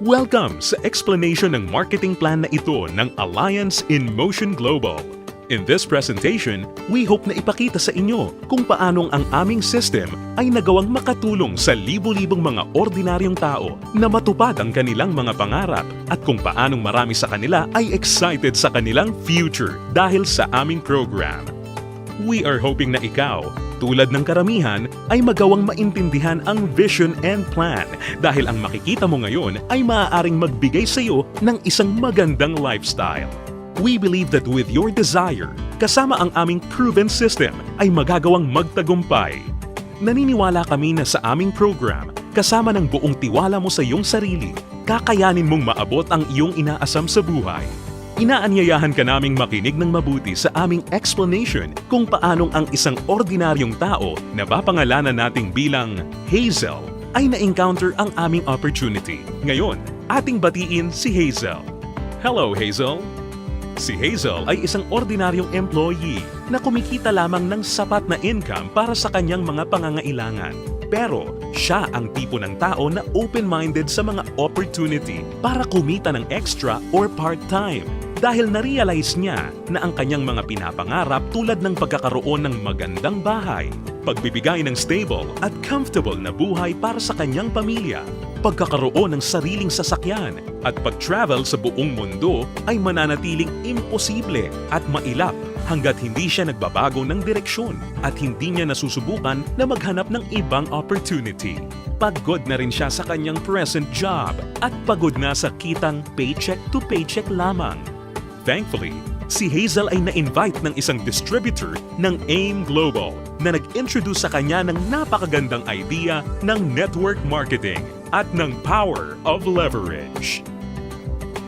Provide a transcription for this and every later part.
Welcome sa explanation ng marketing plan na ito ng Alliance in Motion Global. In this presentation, we hope na ipakita sa inyo kung paanong ang aming system ay nagawang makatulong sa libo-libong mga ordinaryong tao na matupad ang kanilang mga pangarap at kung paanong marami sa kanila ay excited sa kanilang future dahil sa aming program. We are hoping na ikaw, tulad ng karamihan, ay magawang maintindihan ang vision and plan dahil ang makikita mo ngayon ay maaaring magbigay sa iyo ng isang magandang lifestyle. We believe that with your desire, kasama ang aming proven system ay magagawang magtagumpay. Naniniwala kami na sa aming program, kasama ng buong tiwala mo sa iyong sarili, kakayanin mong maabot ang iyong inaasam sa buhay. Inaanyayahan ka naming makinig ng mabuti sa aming explanation kung paanong ang isang ordinaryong tao na papangalanan nating bilang Hazel ay na-encounter ang aming opportunity. Ngayon, ating batiin si Hazel. Hello, Hazel! Si Hazel ay isang ordinaryong employee na kumikita lamang ng sapat na income para sa kanyang mga pangangailangan. Pero siya ang tipo ng tao na open-minded sa mga opportunity para kumita ng extra or part-time dahil na-realize niya na ang kanyang mga pinapangarap tulad ng pagkakaroon ng magandang bahay, pagbibigay ng stable at comfortable na buhay para sa kanyang pamilya, pagkakaroon ng sariling sasakyan at pag-travel sa buong mundo ay mananatiling imposible at mailap hanggat hindi siya nagbabago ng direksyon at hindi niya nasusubukan na maghanap ng ibang opportunity. Pagod na rin siya sa kanyang present job at pagod na sa kitang paycheck to paycheck lamang. Thankfully, si Hazel ay na-invite ng isang distributor ng AIM Global na nag-introduce sa kanya ng napakagandang idea ng network marketing at ng power of leverage.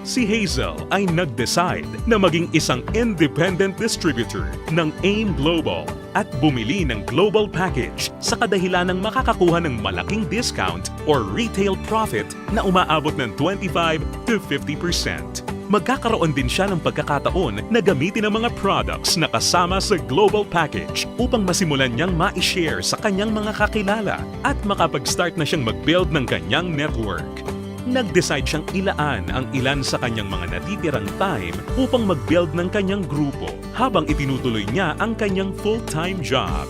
Si Hazel ay nag-decide na maging isang independent distributor ng AIM Global at bumili ng global package sa kadahilan ng makakakuha ng malaking discount or retail profit na umaabot ng 25 to 50%. Magkakaroon din siya ng pagkakataon na gamitin ang mga products na kasama sa global package upang masimulan niyang ma-share sa kanyang mga kakilala at makapag-start na siyang mag-build ng kanyang network. Nag-decide siyang ilaan ang ilan sa kanyang mga natitirang time upang mag-build ng kanyang grupo habang itinutuloy niya ang kanyang full-time job.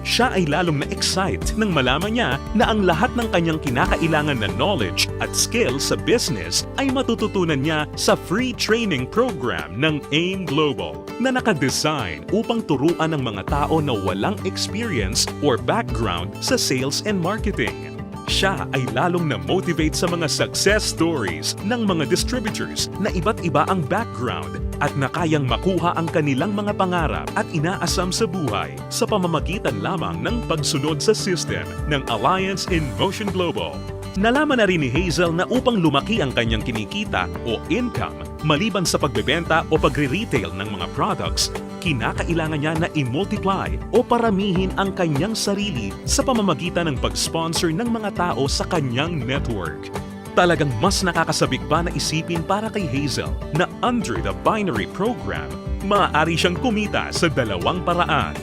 Siya ay lalong na-excite nang malaman niya na ang lahat ng kanyang kinakailangan na knowledge at skills sa business ay matututunan niya sa free training program ng AIM Global na nakadesign upang turuan ng mga tao na walang experience or background sa sales and marketing. Siya ay lalong na-motivate sa mga success stories ng mga distributors na iba't iba ang background at na kayang makuha ang kanilang mga pangarap at inaasam sa buhay sa pamamagitan lamang ng pagsunod sa system ng Alliance in Motion Global. Nalaman na rin ni Hazel na upang lumaki ang kanyang kinikita o income maliban sa pagbebenta o pagre-retail ng mga products, kinakailangan niya na i-multiply o paramihin ang kanyang sarili sa pamamagitan ng pag-sponsor ng mga tao sa kanyang network. Talagang mas nakakasabik pa na isipin para kay Hazel na under the binary program, maaari siyang kumita sa dalawang paraan.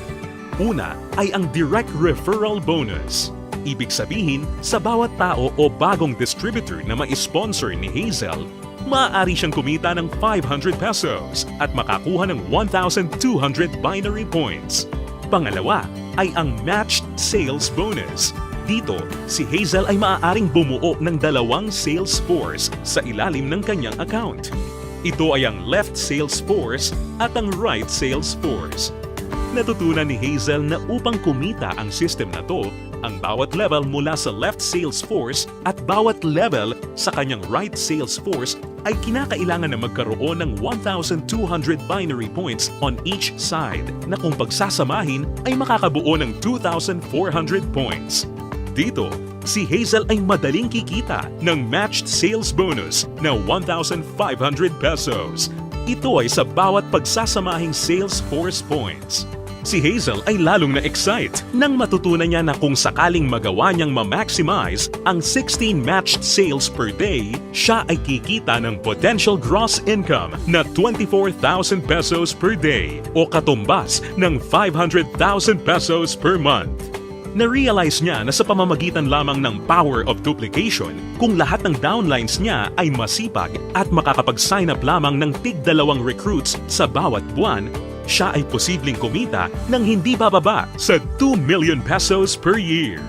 Una ay ang direct referral bonus. Ibig sabihin, sa bawat tao o bagong distributor na ma-sponsor ni Hazel, maaari siyang kumita ng 500 pesos at makakuha ng 1,200 binary points. Pangalawa ay ang matched sales bonus. Dito, si Hazel ay maaaring bumuo ng dalawang sales force sa ilalim ng kanyang account. Ito ay ang left sales force at ang right sales force. Natutunan ni Hazel na upang kumita ang system na to, ang bawat level mula sa left sales force at bawat level sa kanyang right sales force ay kinakailangan na magkaroon ng 1,200 binary points on each side na kung pagsasamahin ay makakabuo ng 2,400 points. Dito, si Hazel ay madaling kikita ng matched sales bonus na 1,500 pesos. Ito ay sa bawat pagsasamahing sales force points. Si Hazel ay lalong na-excite nang matutunan niya na kung sakaling magawa niyang ma-maximize ang 16 matched sales per day, siya ay kikita ng potential gross income na 24,000 pesos per day o katumbas ng 500,000 pesos per month. Na-realize niya na sa pamamagitan lamang ng power of duplication, kung lahat ng downlines niya ay masipag at makakapag-sign up lamang ng tig-2 recruits sa bawat buwan, siya ay posibleng kumita ng hindi bababa sa 2 million pesos per year.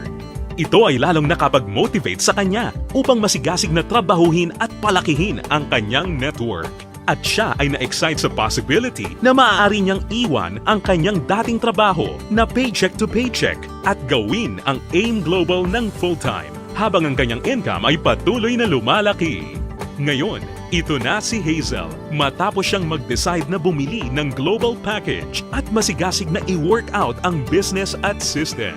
Ito ay lalong nakapag-motivate sa kanya upang masigasig na trabahuhin at palakihin ang kanyang network. At siya ay na-excite sa possibility na maaari niyang iwan ang kanyang dating trabaho na paycheck to paycheck at gawin ang AIM Global ng full-time habang ang kanyang income ay patuloy na lumalaki. Ngayon, ito na si Hazel matapos siyang mag-decide na bumili ng global package at masigasig na i-work out ang business at system.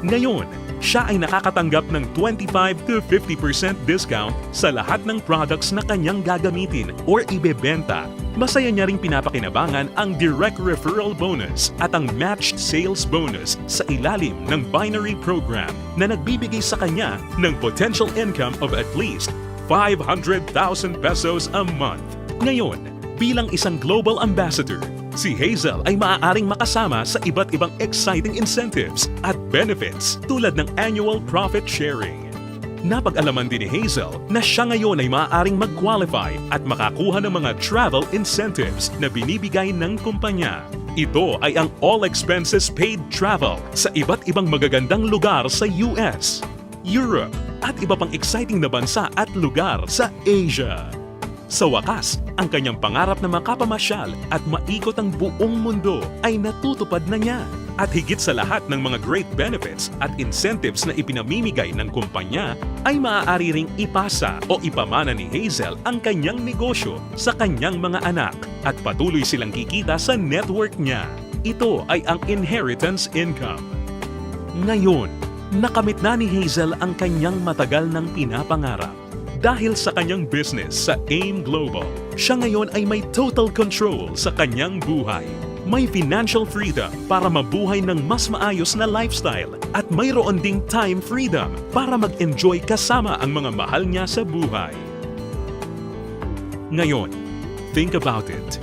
Ngayon, siya ay nakakatanggap ng 25 to 50% discount sa lahat ng products na kanyang gagamitin or ibebenta. Masaya niya ring pinapakinabangan ang direct referral bonus at ang matched sales bonus sa ilalim ng binary program na nagbibigay sa kanya ng potential income of at least 500,000 pesos a month. Ngayon, bilang isang global ambassador, si Hazel ay maaaring makasama sa iba't ibang exciting incentives at benefits tulad ng annual profit sharing. Napag-alaman din ni Hazel na siya ngayon ay maaaring mag-qualify at makakuha ng mga travel incentives na binibigay ng kumpanya. Ito ay ang all expenses paid travel sa iba't ibang magagandang lugar sa US, Europe, at iba pang exciting na bansa at lugar sa Asia. Sa wakas, ang kanyang pangarap na makapamasyal at maikot ang buong mundo ay natutupad na niya. At higit sa lahat ng mga great benefits at incentives na ipinamimigay ng kumpanya, ay maaari ring ipasa o ipamana ni Hazel ang kanyang negosyo sa kanyang mga anak at patuloy silang kikita sa network niya. Ito ay ang inheritance income. Ngayon, nakamit na ni Hazel ang kanyang matagal ng pinapangarap. Dahil sa kanyang business sa AIM Global, siya ngayon ay may total control sa kanyang buhay. May financial freedom para mabuhay ng mas maayos na lifestyle at mayroon ding time freedom para mag-enjoy kasama ang mga mahal niya sa buhay. Ngayon, think about it.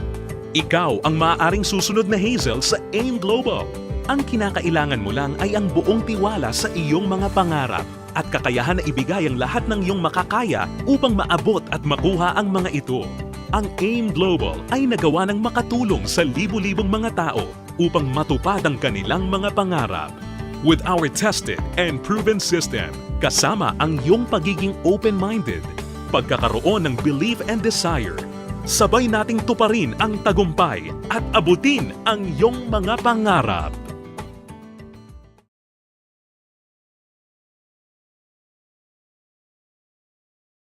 Ikaw ang maaaring susunod na Hazel sa AIM Global. Ang kinakailangan mo lang ay ang buong tiwala sa iyong mga pangarap at kakayahan na ibigay ang lahat ng iyong makakaya upang maabot at makuha ang mga ito. Ang AIM Global ay nagawa ng makatulong sa libu-libong mga tao upang matupad ang kanilang mga pangarap. With our tested and proven system, kasama ang iyong pagiging open-minded, pagkakaroon ng belief and desire, sabay nating tuparin ang tagumpay at abutin ang iyong mga pangarap.